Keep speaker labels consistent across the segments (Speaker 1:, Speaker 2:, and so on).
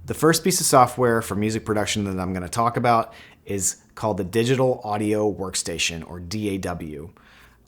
Speaker 1: The first piece of software for music production that I'm going to talk about is called the Digital Audio Workstation, or DAW,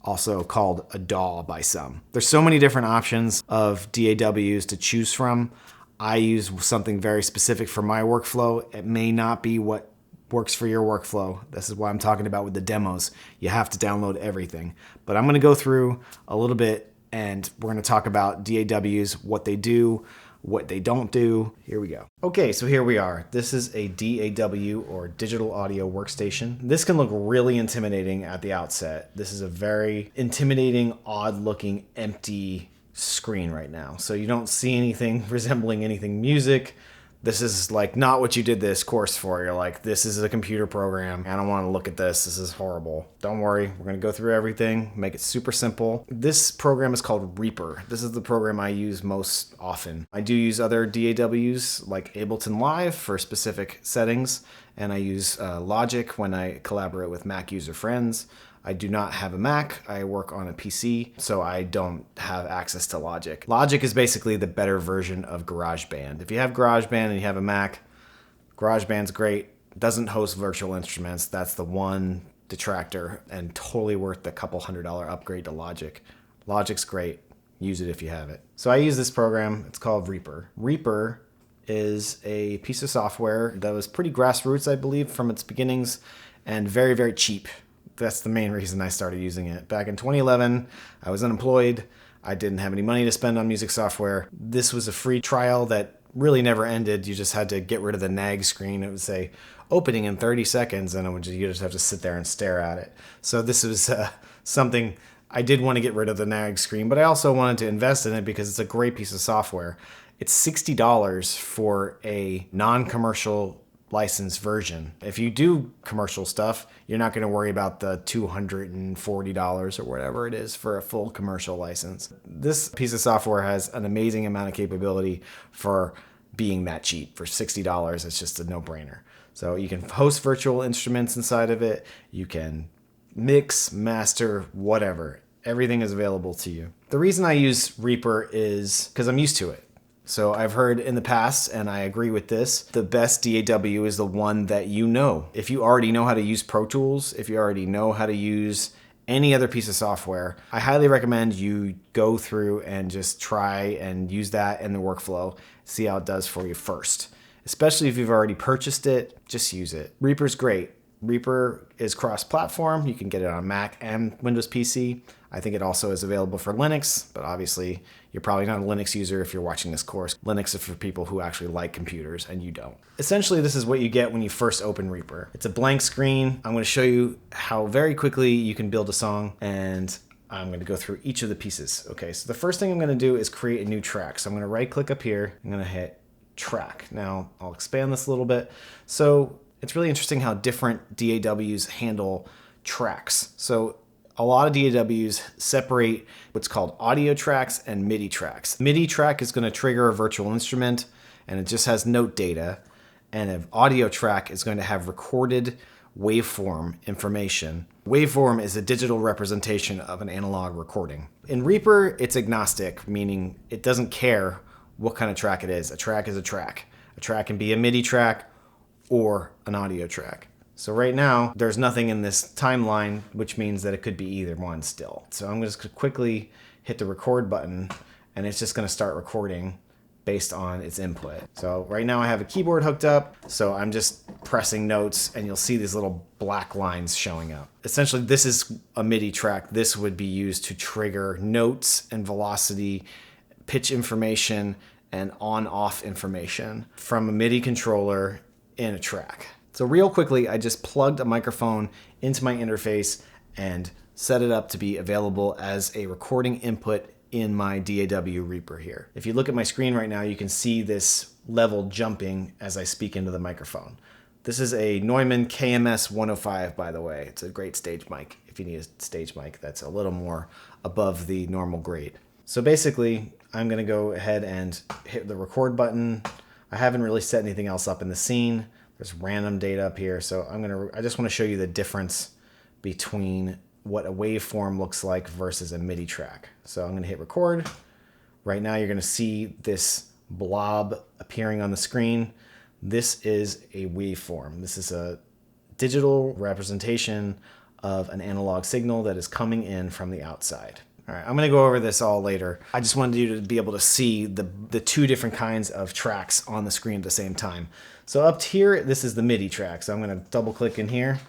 Speaker 1: also called a DAW by some. There's so many different options of DAWs to choose from. I use something very specific for my workflow. It may not be what works for your workflow. This is why I'm talking about with the demos. You have to download everything. But I'm going to go through a little bit and we're going to talk about DAWs, what they do, what they don't do. Here we go. Okay, so here we are. This is a DAW, or Digital Audio Workstation. This can look really intimidating at the outset. This is a very intimidating, odd-looking, empty screen right now. So you don't see anything resembling anything music. This is like not what you did this course for. You're like, this is a computer program. I don't want to look at this. This is horrible. Don't worry. We're going to go through everything, make it super simple. This program is called Reaper. This is the program I use most often. I do use other DAWs like Ableton Live for specific settings, and I use Logic when I collaborate with Mac user friends. I do not have a Mac. I work on a PC, so I don't have access to Logic. Logic is basically the better version of GarageBand. If you have GarageBand and you have a Mac, GarageBand's great. It doesn't host virtual instruments. That's the one detractor, and totally worth the couple $100 upgrade to Logic. Logic's great. Use it if you have it. So I use this program. It's called Reaper. Reaper is a piece of software that was pretty grassroots, I believe, from its beginnings, and very, very cheap. That's the main reason I started using it. Back in 2011, I was unemployed. I didn't have any money to spend on music software. This was a free trial that really never ended. You just had to get rid of the nag screen. It would say opening in 30 seconds, and you just have to sit there and stare at it. So this was something I did want to get rid of the nag screen, but I also wanted to invest in it because it's a great piece of software. It's $60 for a non-commercial licensed version. If you do commercial stuff, you're not going to worry about the $240 or whatever it is for a full commercial license. This piece of software has an amazing amount of capability for being that cheap. For $60, it's just a no-brainer. So you can host virtual instruments inside of it. You can mix, master, whatever. Everything is available to you. The reason I use Reaper is because I'm used to it. So I've heard in the past, and I agree with this, the best DAW is the one that you know. If you already know how to use Pro Tools, if you already know how to use any other piece of software, I highly recommend you go through and just try and use that in the workflow, see how it does for you first. Especially if you've already purchased it, just use it. Reaper's great. Reaper is cross-platform. You can get it on Mac and Windows PC. I think it also is available for Linux, but obviously you're probably not a Linux user if you're watching this course. Linux is for people who actually like computers, and you don't. Essentially, this is what you get when you first open Reaper. It's a blank screen. I'm going to show you how very quickly you can build a song, and I'm going to go through each of the pieces. Okay, so the first thing I'm going to do is create a new track. So I'm going to right-click up here. I'm going to hit Track. Now, I'll expand this a little bit. So it's really interesting how different DAWs handle tracks. So a lot of DAWs separate what's called audio tracks and MIDI tracks. MIDI track is going to trigger a virtual instrument, and it just has note data. And an audio track is going to have recorded waveform information. Waveform is a digital representation of an analog recording. In Reaper, it's agnostic, meaning it doesn't care what kind of track it is. A track is a track. A track can be a MIDI track or an audio track. So right now, there's nothing in this timeline, which means that it could be either one still. So I'm just going to quickly hit the record button, and it's just going to start recording based on its input. So right now I have a keyboard hooked up, so I'm just pressing notes, and you'll see these little black lines showing up. Essentially, this is a MIDI track. This would be used to trigger notes and velocity, pitch information, and on-off information from a MIDI controller in a track. So real quickly, I just plugged a microphone into my interface and set it up to be available as a recording input in my DAW Reaper here. If you look at my screen right now, you can see this level jumping as I speak into the microphone. This is a Neumann KMS 105, by the way. It's a great stage mic. If you need a stage mic, that's a little more above the normal grade. So basically, I'm gonna go ahead and hit the record button. I haven't really set anything else up in the scene. There's random data up here. So I just wanna show you the difference between what a waveform looks like versus a MIDI track. So I'm gonna hit record. Right now you're gonna see this blob appearing on the screen, this is a waveform. This is a digital representation of an analog signal that is coming in from the outside. All right, I'm gonna go over this all later. I just wanted you to be able to see the two different kinds of tracks on the screen at the same time. So up here, this is the MIDI track. So I'm gonna double click in here,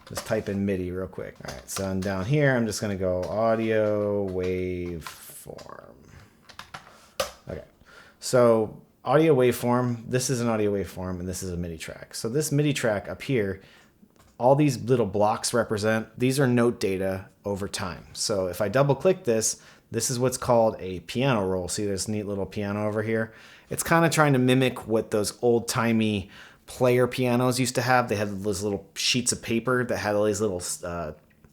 Speaker 1: just type in MIDI real quick. All right, so I'm down here, I'm just gonna go audio waveform. Okay, so audio waveform, this is an audio waveform and this is a MIDI track. So this MIDI track up here, all these little blocks these are note data over time. So if I double click this, this is what's called a piano roll. See this neat little piano over here? It's kind of trying to mimic what those old timey player pianos used to have. They had those little sheets of paper that had all these little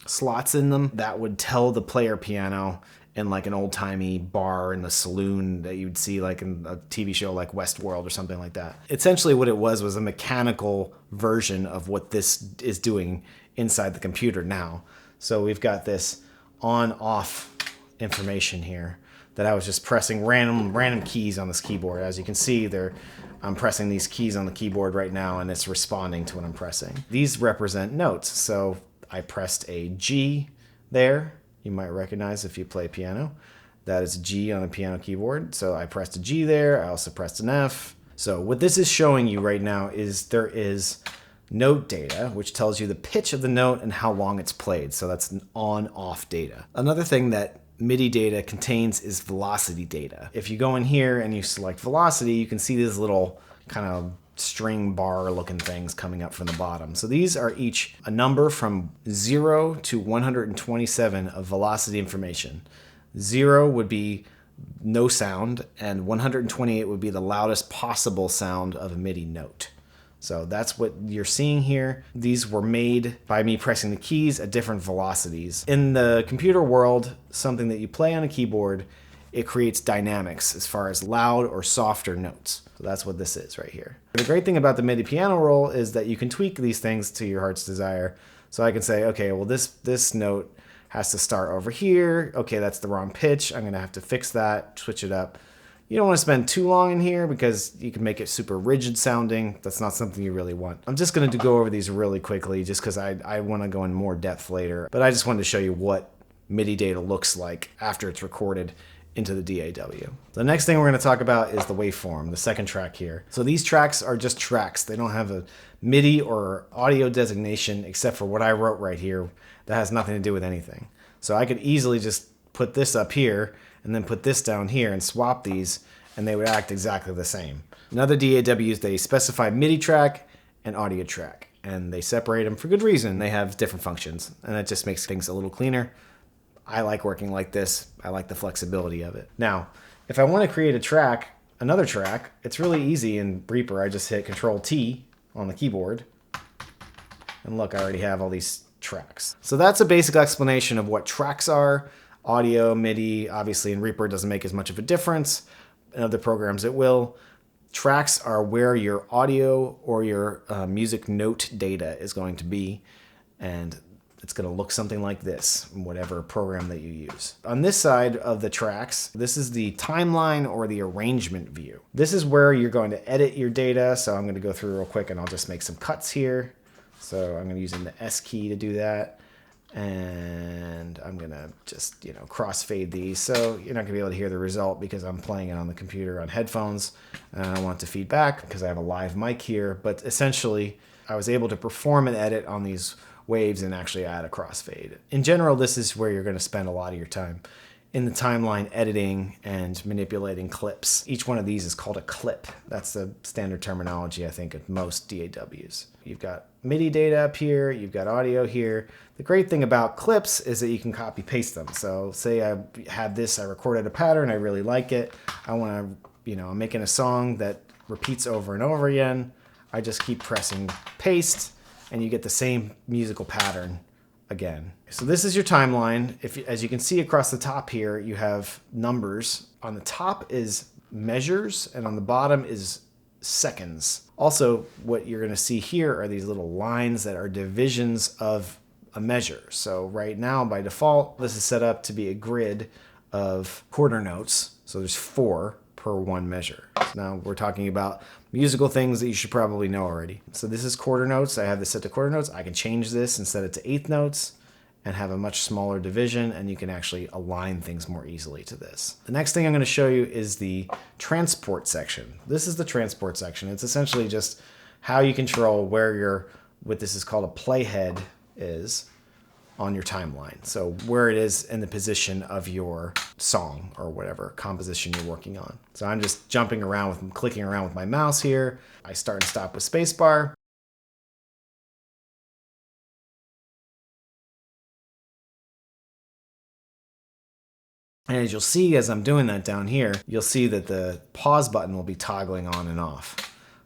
Speaker 1: slots in them that would tell the player piano in like an old-timey bar in the saloon that you'd see like in a TV show like Westworld or something like that. Essentially what it was a mechanical version of what this is doing inside the computer now. So we've got this on-off information here that I was just pressing random keys on this keyboard. As you can see, I'm pressing these keys on the keyboard right now and it's responding to what I'm pressing. These represent notes. So I pressed a G there. You might recognize if you play piano. That is G on a piano keyboard. So I pressed a G there. I also pressed an F. So what this is showing you right now is there is note data, which tells you the pitch of the note and how long it's played. So that's an on-off data. Another thing that MIDI data contains is velocity data. If you go in here and you select velocity, you can see these little kind of string bar looking things coming up from the bottom. So these are each a number from 0 to 127 of velocity information. 0 would be no sound and 128 would be the loudest possible sound of a MIDI note. So that's what you're seeing here. These were made by me pressing the keys at different velocities. In the computer world, something that you play on a keyboard, it creates dynamics as far as loud or softer notes. So that's what this is right here. The great thing about the MIDI piano roll is that you can tweak these things to your heart's desire. So I can say, okay, well this note has to start over here. Okay, that's the wrong pitch. I'm gonna have to fix that, switch it up. You don't want to spend too long in here because you can make it super rigid sounding. That's not something you really want. I'm just going to go over these really quickly just because I want to go in more depth later. But I just wanted to show you what MIDI data looks like after it's recorded into the DAW. The next thing we're going to talk about is the waveform, the second track here. So these tracks are just tracks. They don't have a MIDI or audio designation except for what I wrote right here that has nothing to do with anything. So I could easily just put this up here and then put this down here and swap these and they would act exactly the same. In other DAWs, they specify MIDI track and audio track and they separate them for good reason. They have different functions and it just makes things a little cleaner. I like working like this. I like the flexibility of it. Now, if I want to create a track, another track, it's really easy in Reaper. I just hit Control T on the keyboard and look, I already have all these tracks. So that's a basic explanation of what tracks are. Audio, MIDI, obviously in Reaper it doesn't make as much of a difference. In other programs it will. Tracks are where your audio or your music note data is going to be, and it's going to look something like this in whatever program that you use. On this side of the tracks, this is the timeline or the arrangement view. This is where you're going to edit your data, so I'm going to go through real quick and I'll just make some cuts here. So I'm going to use the S key to do that. And I'm gonna just, crossfade these. So you're not gonna be able to hear the result because I'm playing it on the computer on headphones. And I don't want to feed back because I have a live mic here. But essentially, I was able to perform an edit on these waves and actually add a crossfade. In general, this is where you're gonna spend a lot of your time in the timeline editing and manipulating clips. Each one of these is called a clip. That's the standard terminology, I think, of most DAWs. You've got MIDI data up here, you've got audio here. The great thing about clips is that you can copy paste them. So say I had this, I recorded a pattern, I really like it. I want to, I'm making a song that repeats over and over again. I just keep pressing paste and you get the same musical pattern again. So this is your timeline. As you can see across the top here, you have numbers. On the top is measures and on the bottom is seconds. Also, what you're going to see here are these little lines that are divisions of a measure. So right now, by default, this is set up to be a grid of quarter notes. So there's 4 per one measure. So now we're talking about musical things that you should probably know already. So this is quarter notes. I have this set to quarter notes. I can change this and set it to eighth notes and have a much smaller division, and you can actually align things more easily to this. The next thing I'm going to show you is the transport section. This is the transport section. It's essentially just how you control where what this is called a playhead is on your timeline. So where it is in the position of your song or whatever composition you're working on. So I'm just jumping around clicking around with my mouse here. I start and stop with spacebar. And as you'll see, as I'm doing that down here, you'll see that the pause button will be toggling on and off.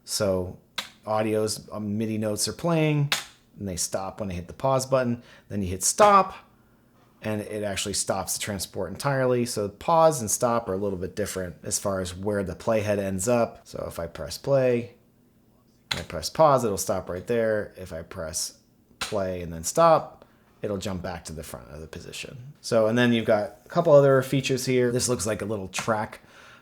Speaker 1: So audio's MIDI notes are playing, and they stop when I hit the pause button. Then you hit stop, and it actually stops the transport entirely. So pause and stop are a little bit different as far as where the playhead ends up. So if I press play, and I press pause, it'll stop right there. If I press play and then stop, it'll jump back to the front of the position. So, and then you've got a couple other features here. This looks like a little track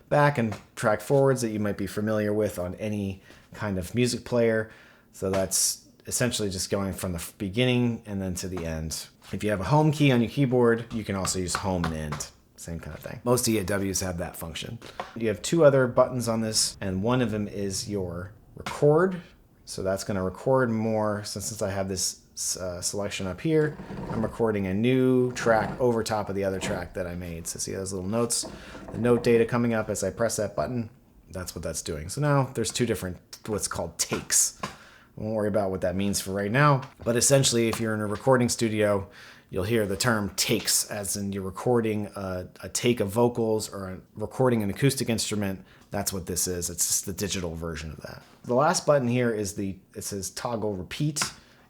Speaker 1: back and track forwards that you might be familiar with on any kind of music player. So that's essentially just going from the beginning and then to the end. If you have a home key on your keyboard, you can also use home and end. Same kind of thing. Most DAWs have that function. You have two other buttons on this, and one of them is your record. So that's going to record more. Since I have this selection up here, I'm recording a new track over top of the other track that I made. So see those little notes, the note data coming up as I press that button. That's what that's doing. So now there's two different what's called takes. I won't worry about what that means for right now, but essentially if you're in a recording studio, you'll hear the term takes, as in you're recording a take of vocals or recording an acoustic instrument. That's what this is. It's just the digital version of that. The last button here is it says toggle repeat,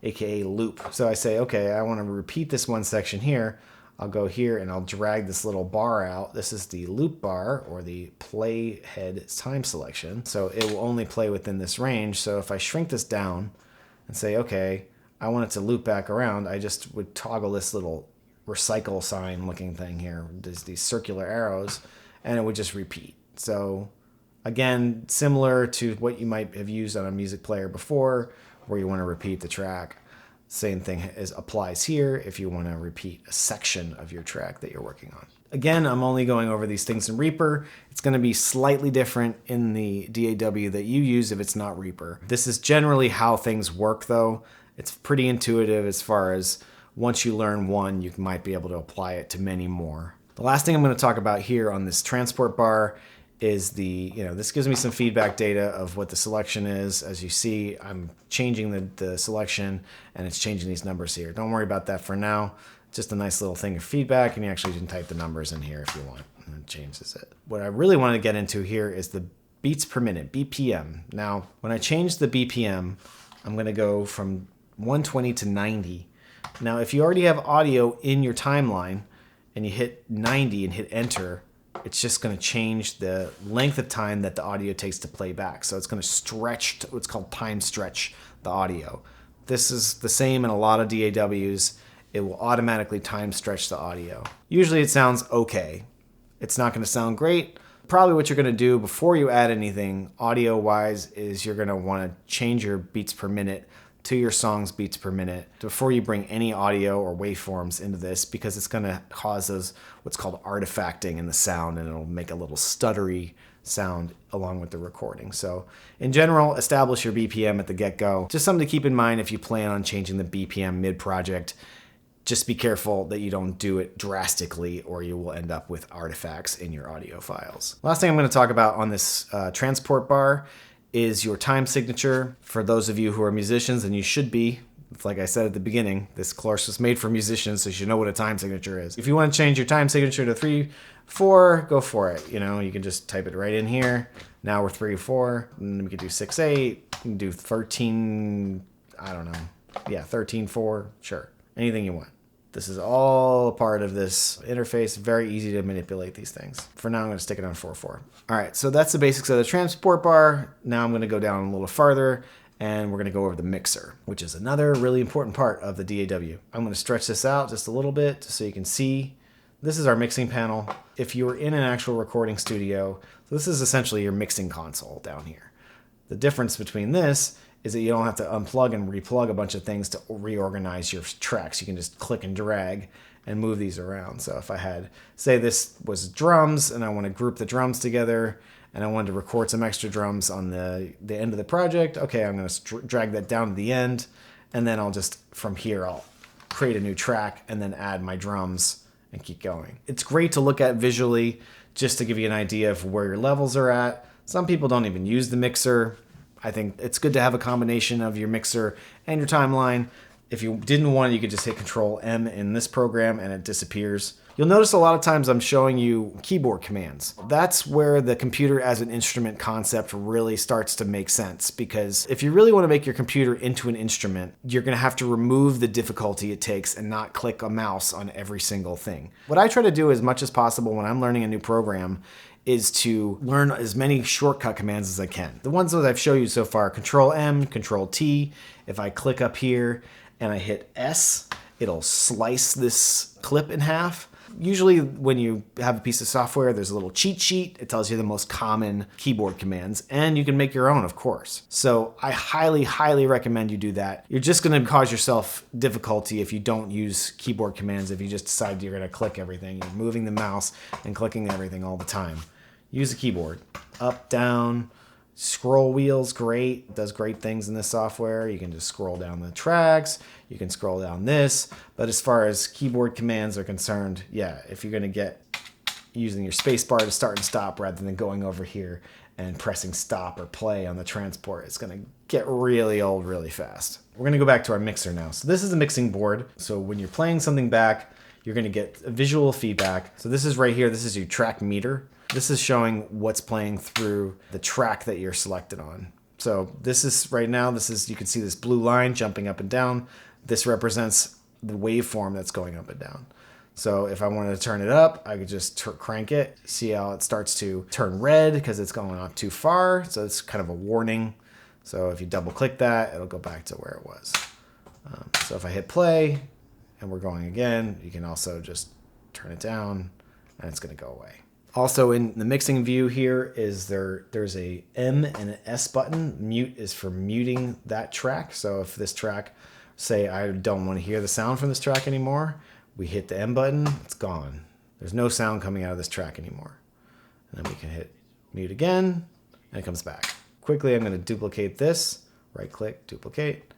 Speaker 1: aka loop. So I say, okay, I want to repeat this one section here. I'll go here and I'll drag this little bar out. This is the loop bar, or the playhead time selection. So it will only play within this range. So if I shrink this down and say, okay, I want it to loop back around, I just would toggle this little recycle sign looking thing here. There's these circular arrows, and it would just repeat. So again, similar to what you might have used on a music player before, where you want to repeat the track. Same thing applies here if you want to repeat a section of your track that you're working on. Again, I'm only going over these things in Reaper. It's going to be slightly different in the DAW that you use if it's not Reaper. This is generally how things work though. It's pretty intuitive as far as once you learn one, you might be able to apply it to many more. The last thing I'm going to talk about here on this transport bar is this gives me some feedback data of what the selection is. As you see, I'm changing the selection, and it's changing these numbers here. Don't worry about that for now. Just a nice little thing of feedback, and you actually can type the numbers in here if you want, and it changes it. What I really want to get into here is the beats per minute, BPM. Now, when I change the BPM, I'm going to go from 120 to 90. Now, if you already have audio in your timeline and you hit 90 and hit enter, it's just going to change the length of time that the audio takes to play back. So it's going to stretch, what's called time stretch the audio. This is the same in a lot of DAWs. It will automatically time stretch the audio. Usually it sounds okay. It's not going to sound great. Probably what you're going to do before you add anything audio-wise is you're going to want to change your beats per minute to your song's beats per minute before you bring any audio or waveforms into this, because it's going to cause what's called artifacting in the sound, and it'll make a little stuttery sound along with the recording. So in general, establish your BPM at the get-go. Just something to keep in mind if you plan on changing the BPM mid-project. Just be careful that you don't do it drastically, or you will end up with artifacts in your audio files. Last thing I'm going to talk about on this transport bar is your time signature. For those of you who are musicians, and you should be, it's like I said at the beginning, this course was made for musicians, so you should know what a time signature is. If you want to change your time signature to 3/4, go for it. You can just type it right in here. Now we're 3/4, and we could do 6/8, we can do 13, I don't know. Yeah, 13/4, sure. Anything you want. This is all part of this interface. Very easy to manipulate these things. For now, I'm going to stick it on 4/4. All right, so that's the basics of the transport bar. Now I'm going to go down a little farther, and we're going to go over the mixer, which is another really important part of the DAW. I'm going to stretch this out just a little bit just so you can see This is our mixing panel. If you were in an actual recording studio, this is essentially your mixing console down here. The difference between this is that you don't have to unplug and replug a bunch of things to reorganize your tracks. You can just click and drag and move these around. So if I had, say this was drums and I want to group the drums together and I wanted to record some extra drums on the end of the project, okay, I'm going to drag that down to the end, and then I'll just, from here, I'll create a new track and then add my drums and keep going. It's great to look at visually just to give you an idea of where your levels are at. Some people don't even use the mixer. I think it's good to have a combination of your mixer and your timeline. If you didn't want it, you could just hit Control M in this program and it disappears. You'll notice a lot of times I'm showing you keyboard commands. That's where the computer as an instrument concept really starts to make sense, because if you really want to make your computer into an instrument, you're going to have to remove the difficulty it takes and not click a mouse on every single thing. What I try to do as much as possible when I'm learning a new program is to learn as many shortcut commands as I can. The ones that I've shown you so far, Control M, Control T. If I click up here and I hit S, it'll slice this clip in half. Usually when you have a piece of software, there's a little cheat sheet. It tells you the most common keyboard commands, and you can make your own, of course. So I highly, highly recommend you do that. You're just gonna cause yourself difficulty if you don't use keyboard commands, if you just decide you're gonna click everything. You're moving the mouse and clicking everything all the time. Use the keyboard. Up, down, scroll wheel's great. It does great things in this software. You can just scroll down the tracks. You can scroll down this. But as far as keyboard commands are concerned, yeah, if you're gonna get using your space bar to start and stop rather than going over here and pressing stop or play on the transport, it's gonna get really old really fast. We're gonna go back to our mixer now. So this is the mixing board. So when you're playing something back, you're gonna get a visual feedback. So this is right here, this is your track meter. This is showing what's playing through the track that you're selected on. So this is right now, you can see this blue line jumping up and down. This represents the waveform that's going up and down. So if I wanted to turn it up, I could just crank it. See how it starts to turn red because it's going up too far. So it's kind of a warning. So if you double click that, it'll go back to where it was. So if I hit play and we're going again, you can also just turn it down and it's gonna go away. Also in the mixing view here is there's a M and an S button. Mute is for muting that track. So if this track, say I don't want to hear the sound from this track anymore, we hit the M button, it's gone. There's no sound coming out of this track anymore. And then we can hit mute again and it comes back. Quickly, I'm going to duplicate this, right click, duplicate,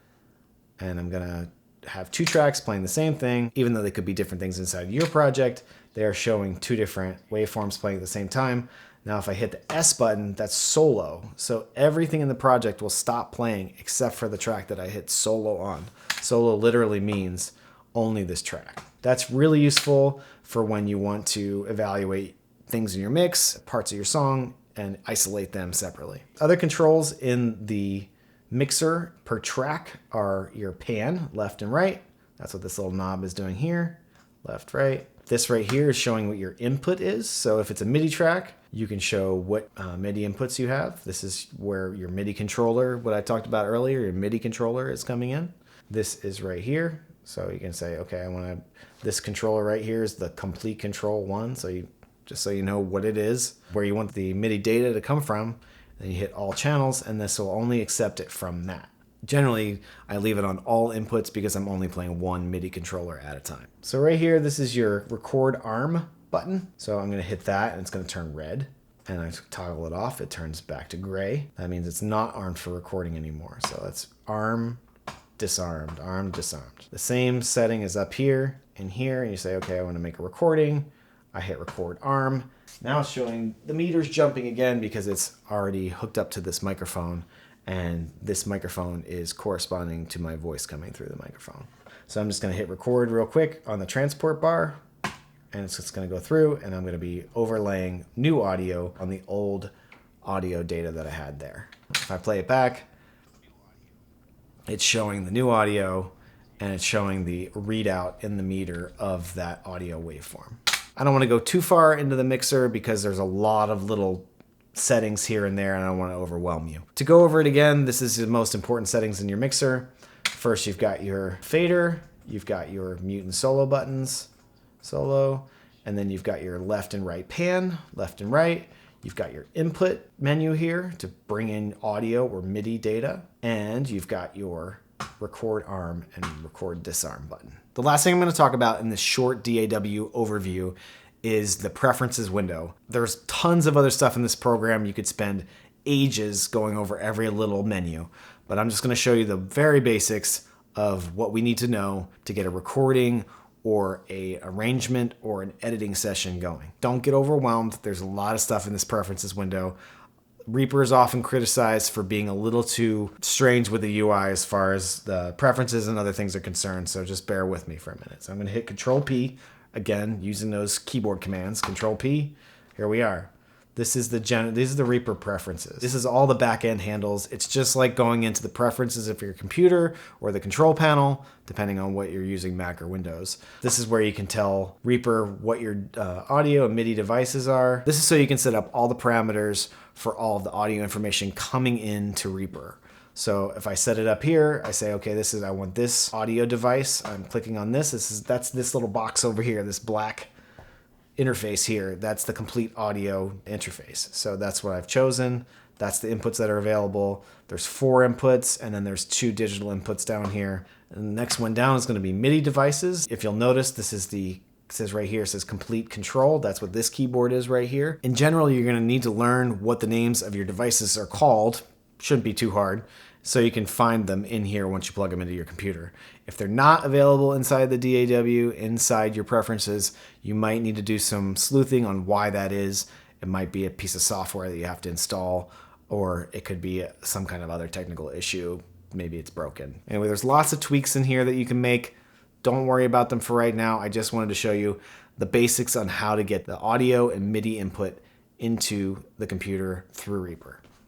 Speaker 1: and I'm going to have two tracks playing the same thing. Even though they could be different things inside your project, they are showing two different waveforms playing at the same time. Now if I hit the S button, that's solo. So everything in the project will stop playing except for the track that I hit solo on. Solo literally means only this track. That's really useful for when you want to evaluate things in your mix, parts of your song, and isolate them separately. Other controls in the mixer per track are your pan, left and right. That's what this little knob is doing here, left, right. This right here is showing what your input is. So if it's a MIDI track, you can show what MIDI inputs you have. This is where your MIDI controller, what I talked about earlier, your MIDI controller is coming in. This is right here. So you can say, okay, this controller right here is the complete control one. So just so you know what it is, where you want the MIDI data to come from, then you hit all channels and this will only accept it from that. Generally, I leave it on all inputs because I'm only playing one MIDI controller at a time. So right here, this is your record arm button. So I'm gonna hit that and it's gonna turn red. And I toggle it off, it turns back to gray. That means it's not armed for recording anymore. So that's arm, disarmed, arm, disarmed. The same setting is up here and here, and you say, okay, I wanna make a recording. I hit record arm. Now it's showing the meters jumping again because it's already hooked up to this microphone. And this microphone is corresponding to my voice coming through the microphone. So I'm just gonna hit record real quick on the transport bar, and it's just gonna go through, and I'm gonna be overlaying new audio on the old audio data that I had there. If I play it back, it's showing the new audio, and it's showing the readout in the meter of that audio waveform. I don't wanna go too far into the mixer because there's a lot of little settings here and there, and I don't want to overwhelm you. To go over it again, this is the most important settings in your mixer. First, you've got your fader, you've got your mute and solo buttons, solo, And then you've got your left and right pan, left and right. You've got your input menu here to bring in audio or MIDI data. And you've got your record arm and record disarm button. The last thing I'm going to talk about in this short DAW overview is the preferences window. There's tons of other stuff in this program. You could spend ages going over every little menu, but I'm just going to show you the very basics of what we need to know to get a recording or a arrangement or an editing session going. Don't get overwhelmed. There's a lot of stuff in this preferences window. Reaper is often criticized for being a little too strange with the UI as far as the preferences and other things are concerned, so just bear with me for a minute. So I'm going to hit Control P, again, using those keyboard commands. Control P, here we are. These are the Reaper preferences. This is all the back-end handles. It's just like going into the preferences of your computer or the control panel, depending on what you're using, Mac or Windows. This is where you can tell Reaper what your audio and MIDI devices are. This is so you can set up all the parameters for all of the audio information coming into Reaper. So if I set it up here, I say, okay, I want this audio device. I'm clicking on this. That's this little box over here, this black interface here. That's the complete audio interface. So that's what I've chosen. That's the inputs that are available. There's 4 inputs, and then there's 2 digital inputs down here. And the next one down is going to be MIDI devices. If you'll notice, this is it says right here, it says complete control. That's what this keyboard is right here. In general, you're going to need to learn what the names of your devices are called. Shouldn't be too hard. So you can find them in here once you plug them into your computer. If they're not available inside the DAW, inside your preferences, you might need to do some sleuthing on why that is. It might be a piece of software that you have to install, or it could be some kind of other technical issue. Maybe it's broken. Anyway, there's lots of tweaks in here that you can make. Don't worry about them for right now. I just wanted to show you the basics on how to get the audio and MIDI input into the computer through Reaper.